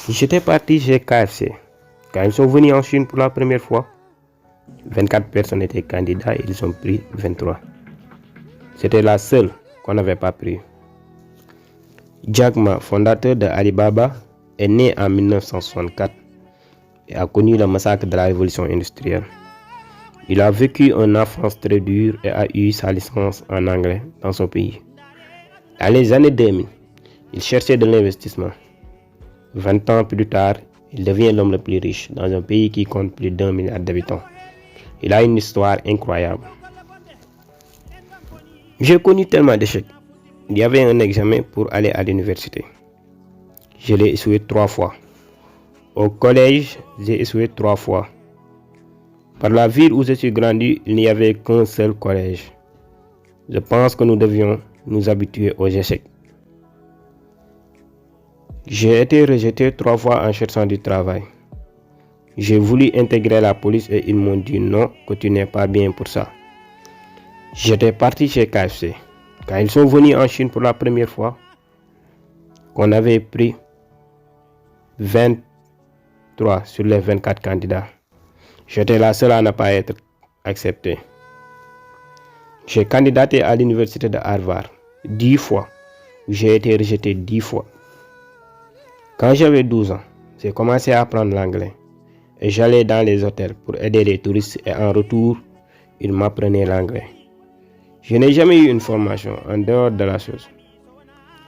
J'étais parti chez KFC. Quand ils sont venus en Chine pour la première fois, 24 personnes étaient candidats et ils ont pris 23. C'était la seule qu'on n'avait pas pris. Jack Ma, fondateur de Alibaba, est né en 1964 et a connu le massacre de la révolution industrielle. Il a vécu une enfance très dure et a eu sa licence en anglais dans son pays. Dans les années 2000, il cherchait de l'investissement. 20 ans plus tard, il devient l'homme le plus riche dans un pays qui compte plus d'1 milliard d'habitants. Il a une histoire incroyable. J'ai connu tellement d'échecs. Il y avait un examen pour aller à l'université. Je l'ai échoué 3 fois. Au collège, j'ai échoué 3 fois. Par la ville où je suis grandi, il n'y avait qu'un seul collège. Je pense que nous devions nous habituer aux échecs. J'ai été rejeté 3 fois en cherchant du travail. J'ai voulu intégrer la police et ils m'ont dit non, que tu n'es pas bien pour ça. J'étais parti chez KFC. Quand ils sont venus en Chine pour la première fois, qu'on avait pris 23 sur les 24 candidats. J'étais la seule à ne pas être accepté. J'ai candidaté à l'université de Harvard 10 fois. J'ai été rejeté 10 fois. Quand j'avais 12 ans, j'ai commencé à apprendre l'anglais. Et j'allais dans les hôtels pour aider les touristes et en retour, ils m'apprenaient l'anglais. Je n'ai jamais eu une formation en dehors de la chose.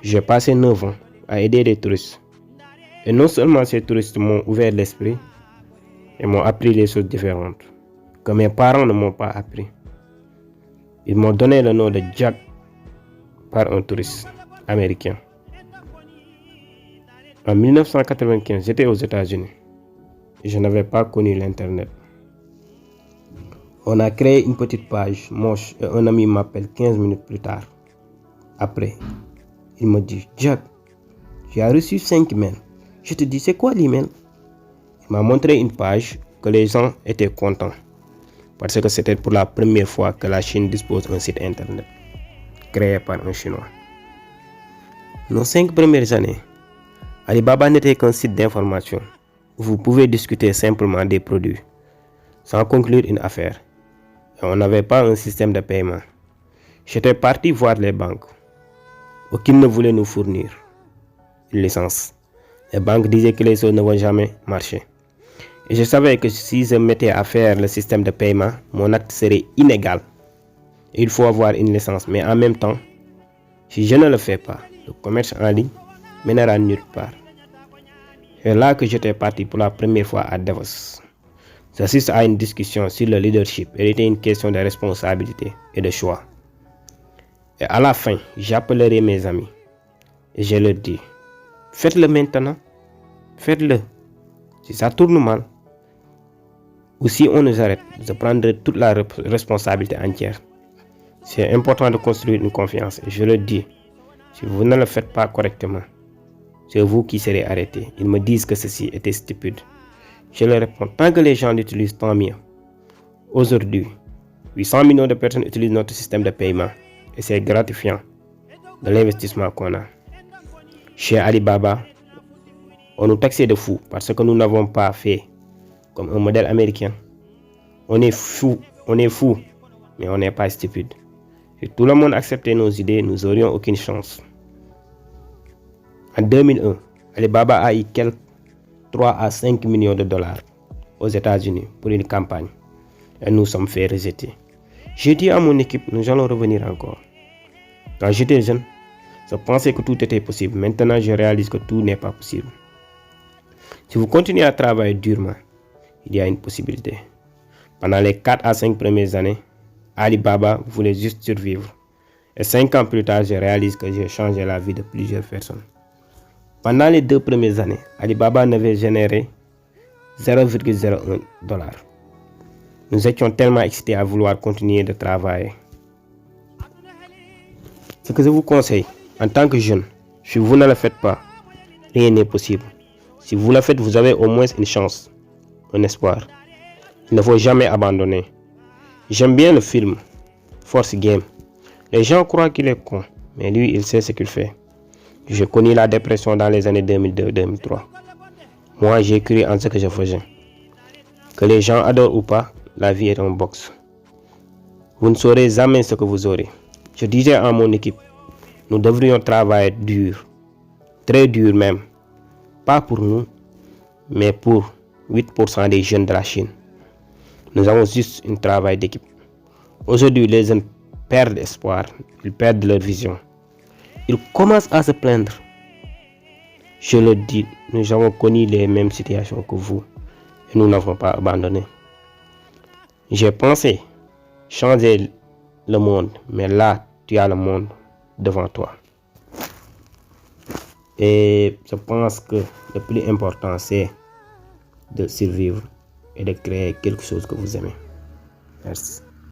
J'ai passé 9 ans à aider les touristes. Et non seulement ces touristes m'ont ouvert l'esprit et m'ont appris les choses différentes que mes parents ne m'ont pas appris. Ils m'ont donné le nom de Jack par un touriste américain. En 1995, j'étais aux États-Unis. Je n'avais pas connu l'Internet. On a créé une petite page moche et un ami m'appelle 15 minutes plus tard. Après, il me dit, Jack, tu as reçu 5 emails. Je te dis, c'est quoi l'email? Il m'a montré une page que les gens étaient contents parce que c'était pour la première fois que la Chine dispose d'un site Internet créé par un Chinois. Nos 5 premières années, Alibaba n'était qu'un site d'information où vous pouvez discuter simplement des produits sans conclure une affaire. Et on n'avait pas un système de paiement. J'étais parti voir les banques. Aucune ne voulait nous fournir une licence. Les banques disaient que les choses ne vont jamais marcher. Et je savais que si je mettais à faire le système de paiement, mon acte serait inégal. Et il faut avoir une licence. Mais en même temps, si je ne le fais pas, le commerce en ligne mènera nulle part. C'est là que j'étais parti pour la première fois à Davos. J'assiste à une discussion sur le leadership. Elle était une question de responsabilité et de choix. Et à la fin, j'appellerai mes amis. Et je leur dis, faites-le maintenant. Faites-le. Si ça tourne mal, ou si on nous arrête, je prendrai toute la responsabilité entière. C'est important de construire une confiance. Et je leur dis, si vous ne le faites pas correctement, c'est vous qui serez arrêtés. Ils me disent que ceci était stupide. Je leur réponds, tant que les gens l'utilisent, tant mieux. Aujourd'hui, 800 millions de personnes utilisent notre système de paiement et c'est gratifiant de l'investissement qu'on a. Chez Alibaba, on nous taxait de fous parce que nous n'avons pas fait comme un modèle américain. On est fou, mais on n'est pas stupide. Si tout le monde acceptait nos idées, nous n'aurions aucune chance. En 2001, Alibaba a eu quelques 3 à 5 millions de dollars aux États-Unis pour une campagne et nous sommes fait rejeter. J'ai dit à mon équipe, nous allons revenir encore. Quand j'étais jeune, je pensais que tout était possible. Maintenant, je réalise que tout n'est pas possible. Si vous continuez à travailler durement, il y a une possibilité. Pendant les 4 à 5 premières années, Alibaba voulait juste survivre. Et 5 ans plus tard, je réalise que j'ai changé la vie de plusieurs personnes. Pendant les 2 premières années, Alibaba n'avait généré 0,01 $. Nous étions tellement excités à vouloir continuer de travailler. Ce que je vous conseille, en tant que jeune, si vous ne le faites pas, rien n'est possible. Si vous le faites, vous avez au moins une chance, un espoir. Il ne faut jamais abandonner. J'aime bien le film Force Game. Les gens croient qu'il est con, mais lui, il sait ce qu'il fait. J'ai connu la dépression dans les années 2002-2003. Moi, j'ai cru en ce que je faisais. Que les gens adorent ou pas, la vie est un box. Vous ne saurez jamais ce que vous aurez. Je disais à mon équipe, nous devrions travailler dur, très dur même. Pas pour nous, mais pour 8% des jeunes de la Chine. Nous avons juste un travail d'équipe. Aujourd'hui, les jeunes perdent espoir, ils perdent leur vision. Ils commencent à se plaindre. Je le dis, nous avons connu les mêmes situations que vous et nous n'avons pas abandonné. J'ai pensé changer le monde, mais là, tu as le monde devant toi. Et je pense que le plus important, c'est de survivre et de créer quelque chose que vous aimez. Merci.